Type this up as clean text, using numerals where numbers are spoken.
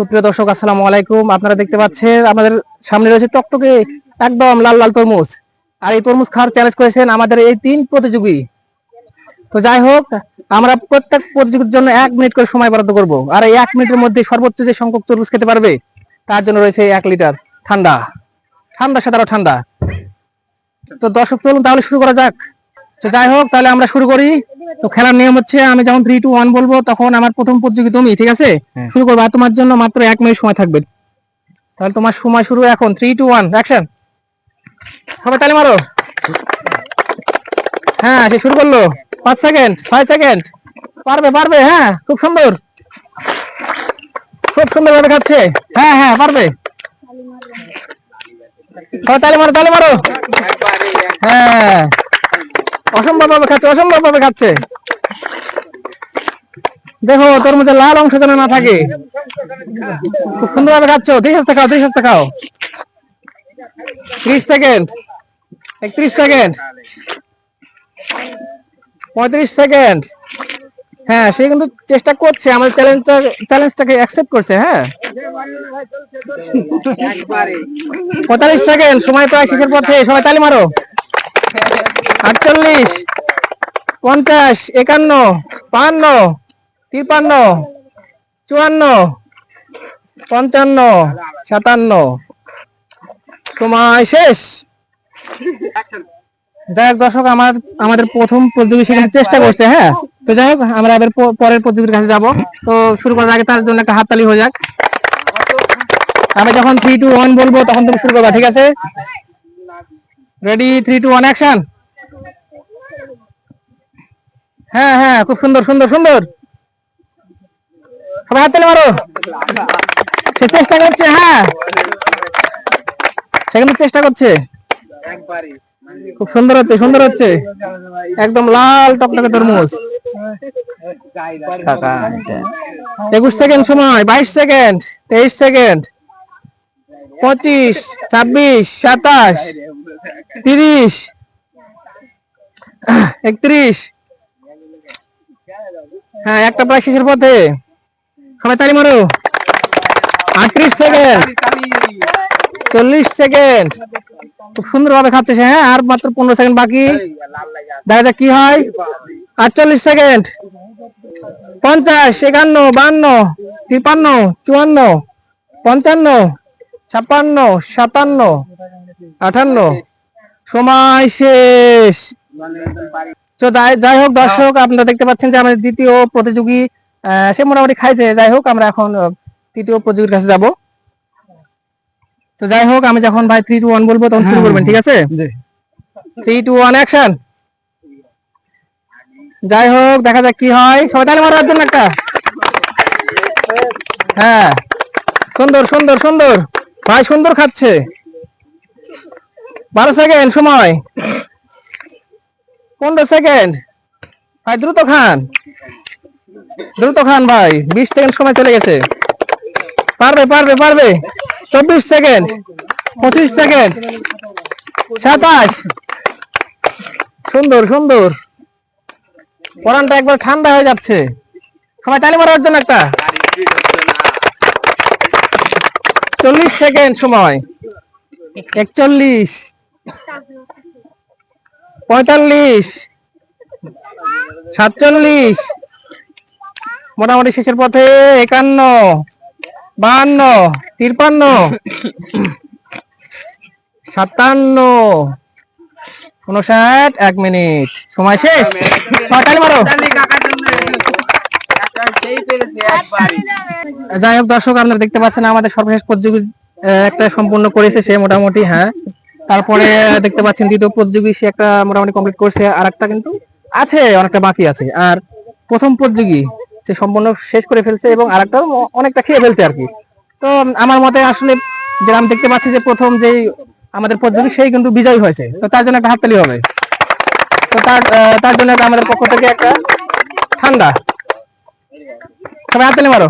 সুপ্রিয় দর্শক, আসসালামু আলাইকুম। আপনারা দেখতে পাচ্ছেন আমাদের সামনে রয়েছে টকটকে একদম লাল লাল তরমুজ। আর এই তরমুজ খাওয়ার চ্যালেঞ্জ করেছেন আমাদের এই 3 প্রতিযোগী। তো যাই হোক, আমরা প্রত্যেক প্রতিযোগীর জন্য 1 মিনিট করে সময় বরাদ্দ করব। আর এই 1 মিনিটের মধ্যে সর্বোচ্চ যে সংখ্যক তরমুজ খেতে পারবে তার জন্য রয়েছে 1 লিটার ঠান্ডা ঠান্ডা সাদা ঠান্ডা। তো দর্শক, চলুন তাহলে শুরু করা যাক। তো যাই হোক, তাহলে আমরা শুরু করি। তো খেলার নিয়ম হচ্ছে, আমি যখন 3, 2, 1 বলবো তখন আমার প্রথম প্রতিযোগী তুমি, ঠিক আছে? শুরু করবো। আর তোমার জন্য মাত্র 1 মিনিট সময় থাকবে। তাহলে তোমার সময় শুরু এখন। 3, 2, 1 অ্যাকশন। সবাই তালি মারো। হ্যাঁ, সে শুরু করলো। 5 সেকেন্ড, 6 সেকেন্ড। পারবে পারবে, হ্যাঁ, খুব সুন্দর, খুব সুন্দর ভাবে খাচ্ছে। হ্যাঁ হ্যাঁ, পারবে। তালি মারো, তালি মারো। হ্যাঁ, অসম্ভব ভাবে খাচ্ছে, অসম্ভব ভাবে খাচ্ছে। দেখো, তরমুজের লাল অংশ যেন না থাকে। খুব সুন্দর ভাবে খাচ্ছ। 30 হস্তে খাও, 30 হস্তে খাও। 30 সেকেন্ড, 31 সেকেন্ড, 35 সেকেন্ড। হ্যাঁ, সে কিন্তু চেষ্টা করছে, আমাদের চ্যালেঞ্জটাকে অ্যাকসেপ্ট করছে। হ্যাঁ, 45 সেকেন্ড, সময় প্রায় শেষের পথে। সবাই তালি মারো। 48, 50, 51, 52, 53, 54, 55, 57। সময় শেষ। যাই হোক দর্শক, আমাদের প্রথম প্রতিযোগী সেখানে চেষ্টা করছে। হ্যাঁ, তো যাই হোক, আমরা এবার পরের প্রতিযোগীর কাছে যাব। তো শুরু করার আগে তার জন্য একটা হাততালি হয়ে যাক। আমি যখন 3, 2, 1 বলবো তখন তুমি শুরু করবা, ঠিক আছে? Ready, 3, 2, 1 action. হ্যাঁ হ্যাঁ, খুব সুন্দর সুন্দর সুন্দর। সবাই হাততালি মারো। সে চেষ্টা করছে। হ্যাঁ, সে কিন্তু চেষ্টা করছে। খুব সুন্দর হচ্ছে, সুন্দর হচ্ছে। একদম লাল টকটকে তরমুজ। 21 সেকেন্ড সময়, 22 সেকেন্ড, 23 সেকেন্ড, 25, 26, 27, 30, 31। হ্যাঁ, একটা প্রায় শেষের পথে। সবাই তালি মারো। 38 সেকেন্ড, 40 সেকেন্ড। খুব সুন্দর ভাবে খাচ্ছে সে। হ্যাঁ, আর মাত্র 15 সেকেন্ড বাকি। দেখা যাক কি হয়। 48 সেকেন্ড, 50, 51, 52, 53, 54, 55, 56, 57, 58। সময় শেষ। তো যাই হোক দর্শক, আপনারা দেখতে পাচ্ছেন যে আমাদের দ্বিতীয় প্রতিযোগী সে মোটামুটি খাইছে। যাই হোক, আমরা এখন তৃতীয় প্রতিযোগীর কাছে যাব। তো যাই হোক, আমি যখন ভাই 3, 2, 1 বলবো তখন শুরু করবেন, ঠিক আছে? 3, 2, 1 অ্যাকশন। যাই হোক, দেখা যাক কি হয়। সবাই তালি মারার জন্য একটা। হ্যাঁ, সুন্দর সুন্দর সুন্দর ভাই, সুন্দর খাচ্ছে। 12 সেকেন্ড সময়, 15 সেকেন্ড। ভাই দ্রুত খান, দ্রুত খান ভাই। 20 সেকেন্ড সময় চলে গেছে। পারবে পারবে পারবে। 24 সেকেন্ড, 25 সেকেন্ড, 27। সুন্দর সুন্দর। পরানটা একবার ঠান্ডা হয়ে যাচ্ছে। সবাই তালি মারার জন্য একটা। 40 সেকেন্ড সময়, 41, 45, 47। মোটামুটি শেষের পথে। 51, 52, 53, 57, 59। 1 মিনিট সময় শেষ। তালি মারো। যাই হোক দর্শক, আপনারা দেখতে পাচ্ছেন আমাদের সর্বশেষ প্রতিযোগী একটা সম্পূর্ণ করেছে সে মোটামুটি। হ্যাঁ, তারপরে দেখতে পাচ্ছেন দ্বিতীয় প্রতিযোগী সে একটা মোটামুটি কমপ্লিট করছে, আর একটা কিন্তু আছে, অনেকটা বাকি আছে। আর প্রথম প্রতিযোগী সে সম্পূর্ণ শেষ করে ফেলছে এবং আরেকটা অনেকটা খেয়ে ফেলছে আর কি। তো আমার মতে আসলে যে আমি দেখতে পাচ্ছি যে প্রথম যেই আমাদের প্রতিযোগী সেই কিন্তু বিজয়ী হয়েছে। তো তার জন্য একটা হাততালি হবে। তো তার জন্য আমাদের পক্ষ থেকে একটা ঠান্ডা। সবাই হাততালি মারো।